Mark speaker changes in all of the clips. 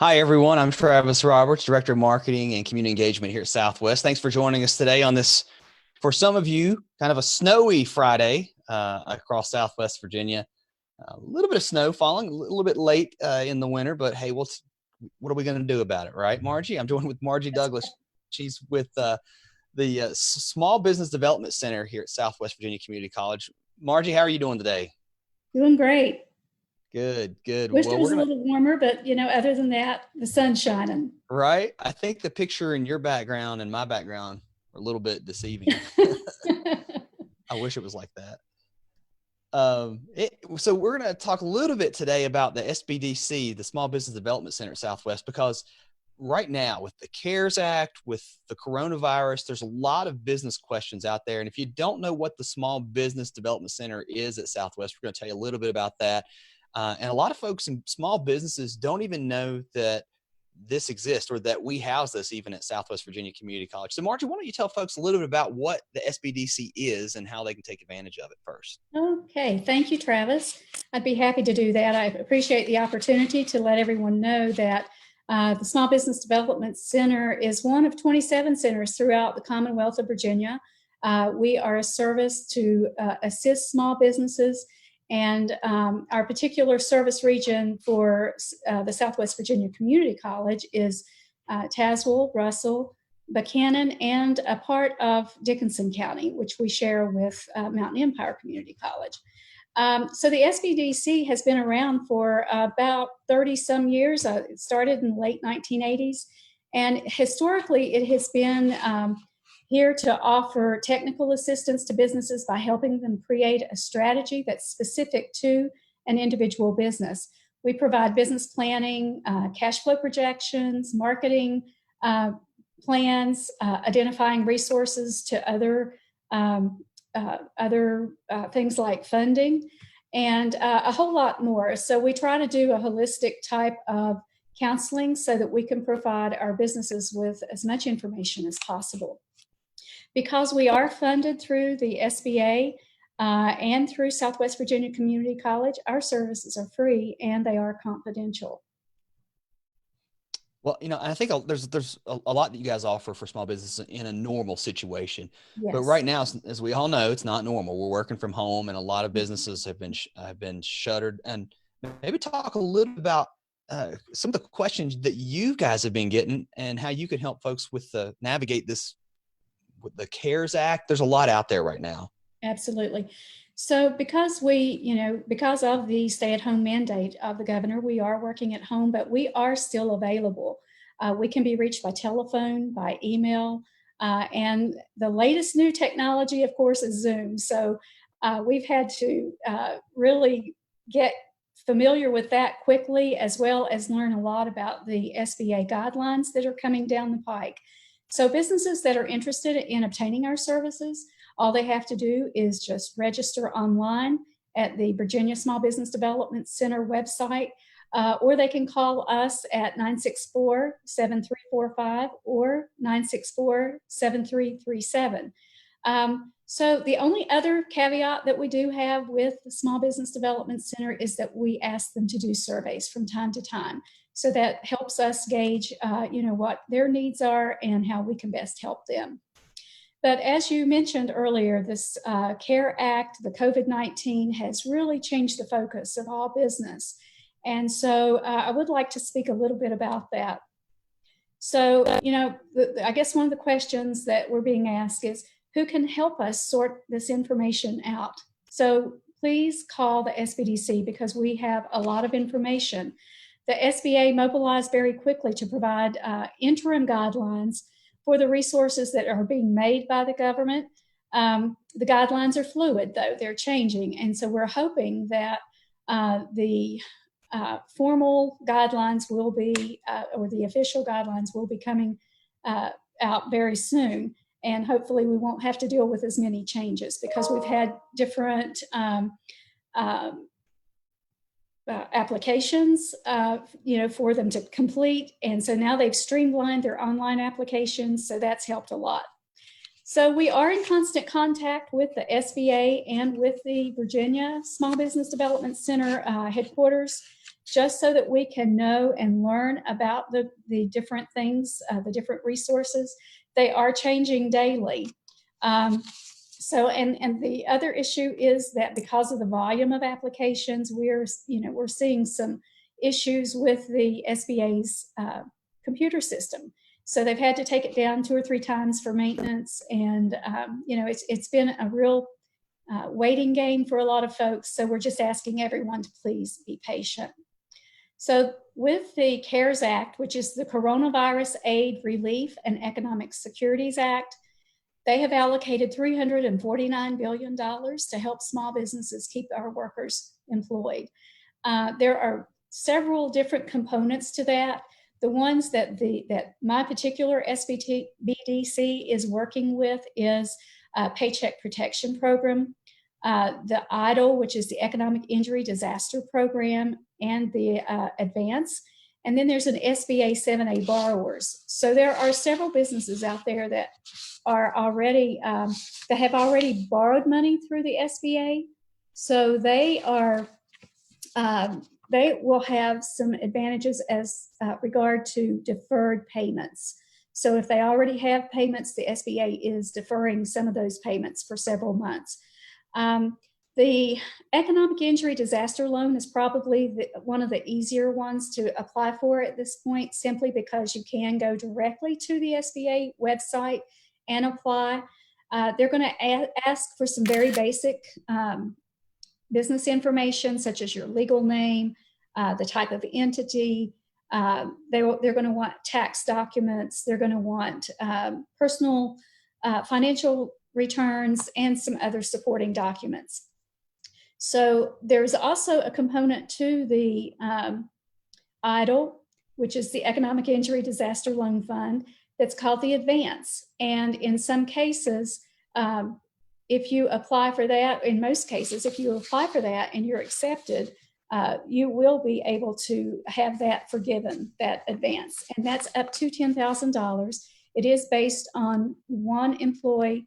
Speaker 1: Hi, everyone. I'm Travis Roberts, Director of Marketing and Community Engagement here at Southwest. Thanks for joining us today on this, for some of you, kind of a snowy Friday across Southwest Virginia. A little bit of snow falling, a little bit late in the winter, but hey, what are we going to do about it, right, Margie? I'm joined with Margie Douglass. She's with the Small Business Development Center here at Southwest Virginia Community College. Margie, how are you doing today?
Speaker 2: Doing great.
Speaker 1: Good, good.
Speaker 2: Wish
Speaker 1: Well,
Speaker 2: it was a little warmer, but other than that, the sun's shining.
Speaker 1: Right? I think the picture in your background and my background are a little bit deceiving. I wish it was like that. So we're going to talk a little bit today about the SPDC, the Small Business Development Center at Southwest, because right now with the CARES Act, with the coronavirus, there's a lot of business questions out there. And if you don't know what the Small Business Development Center is at Southwest, we're going to tell you a little bit about that. And a lot of folks in small businesses don't even know that this exists or that we house this even at Southwest Virginia Community College. So Margie, why don't you tell folks a little bit about what the SBDC is and how they can take advantage of it first?
Speaker 2: Okay, thank you, Travis. I'd be happy to do that. I appreciate the opportunity to let everyone know that the Small Business Development Center is one of 27 centers throughout the Commonwealth of Virginia. We are a service to assist small businesses. And our particular service region for the Southwest Virginia Community College is Tazewell, Russell, Buchanan, and a part of Dickinson County, which we share with Mountain Empire Community College. So the SBDC has been around for about 30 some years. It started in the late 1980s. And historically, it has been here to offer technical assistance to businesses by helping them create a strategy that's specific to an individual business. We provide business planning, cash flow projections, marketing plans, identifying resources to other things like funding, and a whole lot more. So we try to do a holistic type of counseling so that we can provide our businesses with as much information as possible. Because we are funded through the SBA and through Southwest Virginia Community College, our services are free and they are confidential.
Speaker 1: Well, I think there's a lot that you guys offer for small business in a normal situation.
Speaker 2: Yes.
Speaker 1: But right now, as we all know, it's not normal. We're working from home, and a lot of businesses have been shuttered. And maybe talk a little about some of the questions that you guys have been getting and how you can help folks with navigate this. With the CARES Act, there's a lot out there right now.
Speaker 2: Absolutely. So because because of the stay-at-home mandate of the governor, we are working at home, but we are still available. We can be reached by telephone, by email, and the latest new technology, of course, is Zoom. So we've had to really get familiar with that quickly, as well as learn a lot about the SBA guidelines that are coming down the pike. So businesses that are interested in obtaining our services, all they have to do is just register online at the Virginia Small Business Development Center website, or they can call us at 964-7345 or 964-7337. So the only other caveat that we do have with the Small Business Development Center is that we ask them to do surveys from time to time. So that helps us gauge, what their needs are and how we can best help them. But as you mentioned earlier, this CARE Act, the COVID-19, has really changed the focus of all business. And so I would like to speak a little bit about that. So, I guess one of the questions that we're being asked is, who can help us sort this information out? So please call the SPDC because we have a lot of information. The SBA mobilized very quickly to provide interim guidelines for the resources that are being made by the government. The guidelines are fluid, though. They're changing. And so we're hoping that the formal guidelines will be, or the official guidelines will be coming out very soon. And hopefully we won't have to deal with as many changes because we've had different applications, for them to complete. And so now they've streamlined their online applications. So that's helped a lot. So we are in constant contact with the SBA and with the Virginia Small Business Development Center headquarters just so that we can know and learn about the different things, the different resources. They are changing daily. And the other issue is that because of the volume of applications, we're seeing some issues with the SBA's computer system. So they've had to take it down 2 or 3 times for maintenance, and it's been a real waiting game for a lot of folks. So we're just asking everyone to please be patient. So with the CARES Act, which is the Coronavirus Aid, Relief, and Economic Securities Act, they have allocated $349 billion to help small businesses keep our workers employed. There are several different components to that. The ones that my particular SPDC is working with is a Paycheck Protection Program, the EIDL, which is the Economic Injury Disaster Program, and the Advance. And then there's an SBA 7A borrowers. So there are several businesses out there that are already that have already borrowed money through the SBA. So they will have some advantages as regard to deferred payments. So if they already have payments, the SBA is deferring some of those payments for several months. The Economic Injury Disaster Loan is probably one of the easier ones to apply for at this point, simply because you can go directly to the SBA website and apply. They're going to ask for some very basic business information, such as your legal name, the type of entity. They're going to want tax documents. They're going to want personal financial returns and some other supporting documents. So there's also a component to the EIDL, which is the Economic Injury Disaster Loan Fund, that's called the Advance. And in some cases, if you apply for that, in most cases, if you apply for that and you're accepted, you will be able to have that forgiven, that advance. And that's up to $10,000. It is based on one employee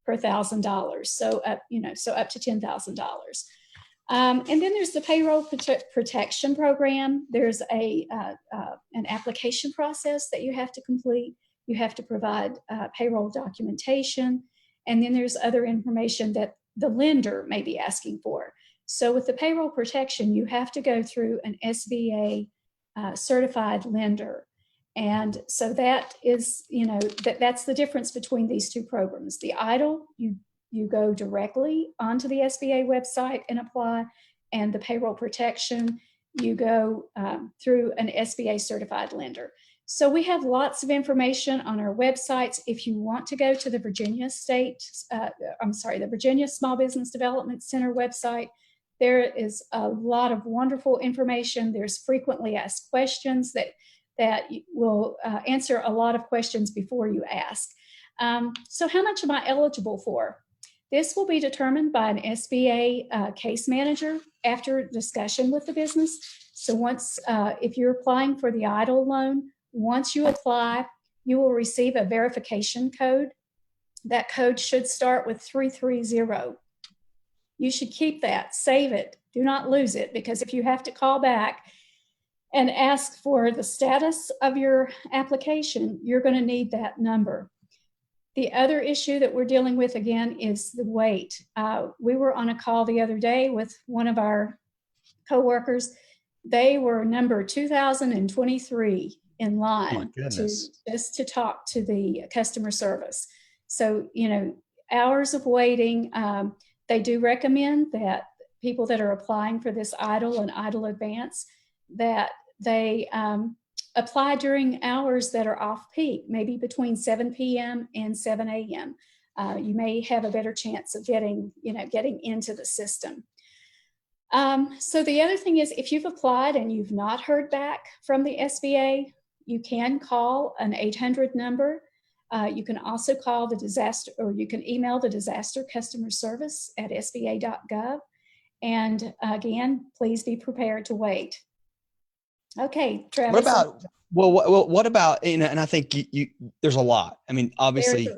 Speaker 2: per $1,000. So up to $10,000. And then there's the Payroll Protection Program. There's an application process that you have to complete. You have to provide payroll documentation. And then there's other information that the lender may be asking for. So with the payroll protection, you have to go through an SBA certified lender. And so that is, that's the difference between these two programs. The EIDL, you go directly onto the SBA website and apply, and the payroll protection, you go through an SBA certified lender. So we have lots of information on our websites. If you want to go to the Virginia Small Business Development Center website, there is a lot of wonderful information. There's frequently asked questions that will answer a lot of questions before you ask. So how much am I eligible for? This will be determined by an SBA case manager after discussion with the business. So once, if you're applying for the EIDL loan, once you apply, you will receive a verification code. That code should start with 330. You should keep that, save it, do not lose it, because if you have to call back and ask for the status of your application, you're going to need that number. The other issue that we're dealing with, again, is the wait. We were on a call the other day with one of our coworkers. They were number 2023 in line to talk to the customer service. So, hours of waiting. They do recommend that people that are applying for this EIDL and EIDL Advance, that they apply during hours that are off peak, maybe between 7 p.m. and 7 a.m. You may have a better chance of getting into the system. So the other thing is, if you've applied and you've not heard back from the SBA, you can call an 800 number. You can also call you can email the disaster customer service at sba.gov. And again, please be prepared to wait. Okay, Travis.
Speaker 1: What about, and I think there's a lot. I mean, obviously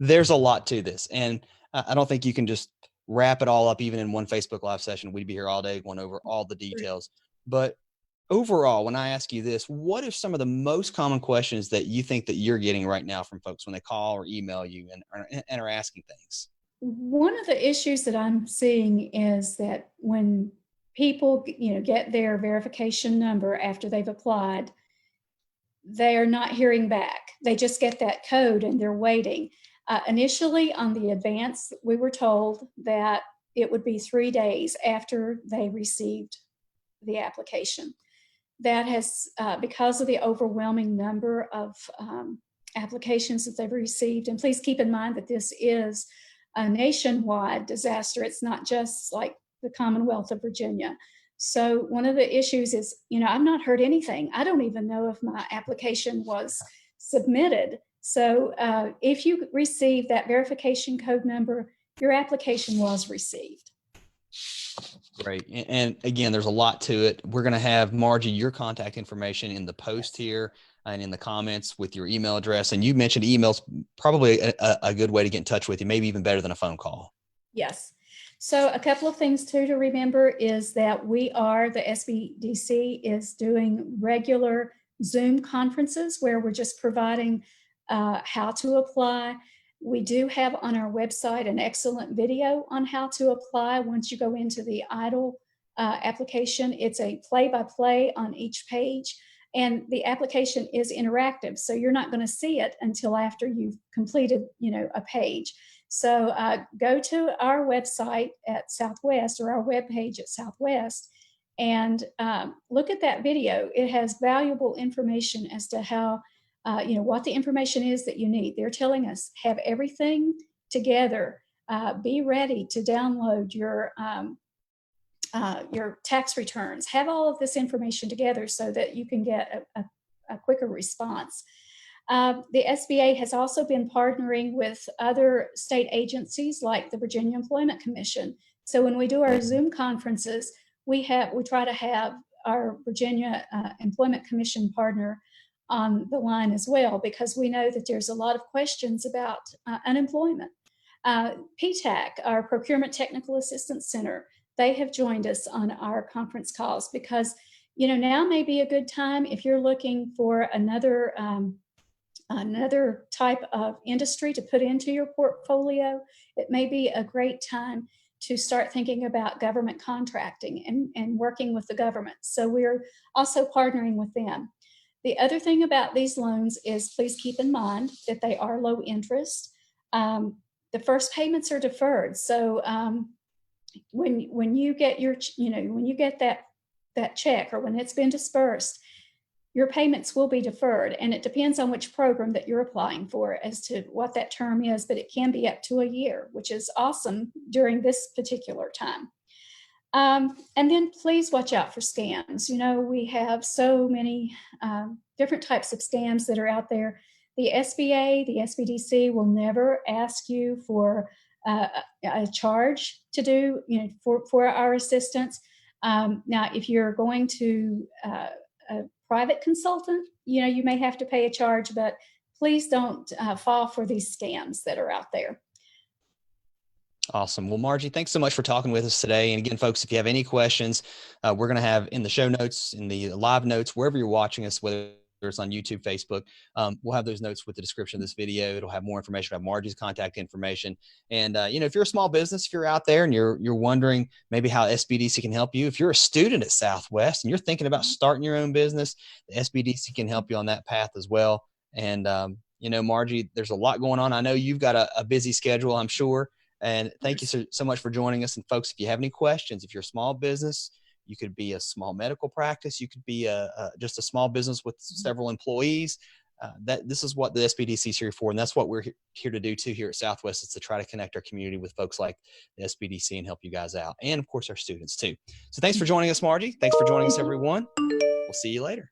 Speaker 1: there's a lot to this, and I don't think you can just wrap it all up even in one Facebook Live session. We'd be here all day going over all the details. But overall, when I ask you this, what are some of the most common questions that you think that you're getting right now from folks when they call or email you and are asking things?
Speaker 2: One of the issues that I'm seeing is that when people, get their verification number after they've applied, they are not hearing back. They just get that code and they're waiting. Initially, on the advance, we were told that it would be 3 days after they received the application. That has, because of the overwhelming number of applications that they've received, and please keep in mind that this is a nationwide disaster. It's not just like the Commonwealth of Virginia. So one of the issues is, I've not heard anything. I don't even know if my application was submitted. So if you receive that verification code number, your application was received.
Speaker 1: Great. And again, there's a lot to it. We're going to have, Margie, your contact information in the post here and in the comments with your email address. And you mentioned email's probably a good way to get in touch with you, maybe even better than a phone call.
Speaker 2: Yes. So a couple of things too to remember is that the SPDC is doing regular Zoom conferences where we're just providing how to apply. We do have on our website an excellent video on how to apply. Once you go into the EIDL application, it's a play-by-play on each page, and the application is interactive. So you're not going to see it until after you've completed, a page. So go to our website at Southwest, or our webpage at Southwest, and look at that video. It has valuable information as to how, what the information is that you need. They're telling us, have everything together. Be ready to download your tax returns. Have all of this information together so that you can get a quicker response. The SBA has also been partnering with other state agencies like the Virginia Employment Commission. So when we do our Zoom conferences, we try to have our Virginia Employment Commission partner on the line as well, because we know that there's a lot of questions about unemployment. PTAC, our Procurement Technical Assistance Center, they have joined us on our conference calls because, now may be a good time if you're looking for another type of industry to put into your portfolio. It may be a great time to start thinking about government contracting and working with the government. So we're also partnering with them. The other thing about these loans is please keep in mind that they are low interest. The first payments are deferred. So when you get when you get that check, or when it's been dispersed, your payments will be deferred, and it depends on which program that you're applying for as to what that term is, but it can be up to a year, which is awesome during this particular time. And then please watch out for scams. We have so many different types of scams that are out there. The SBA, the SPDC will never ask you for a charge to do, for our assistance. Now, if you're going to a private consultant, you may have to pay a charge, but please don't fall for these scams that are out there.
Speaker 1: Awesome. Well, Margie, thanks so much for talking with us today. And again, folks, if you have any questions, we're going to have in the show notes, in the live notes, wherever you're watching us, whether it's on YouTube, Facebook, we'll have those notes with the description of this video. It'll have more information about Margie's contact information. And, if you're a small business, if you're out there and you're wondering maybe how SPDC can help you, if you're a student at Southwest and you're thinking about starting your own business, the SPDC can help you on that path as well. And, Margie, there's a lot going on. I know you've got a busy schedule, I'm sure. And thank you so much for joining us. And folks, if you have any questions, if you're a small business, you could be a small medical practice, you could be just a small business with several employees. This is what the SPDC is here for, and that's what we're here to do too here at Southwest, is to try to connect our community with folks like the SPDC and help you guys out, and of course our students too. So thanks for joining us, Margie. Thanks for joining us, everyone. We'll see you later.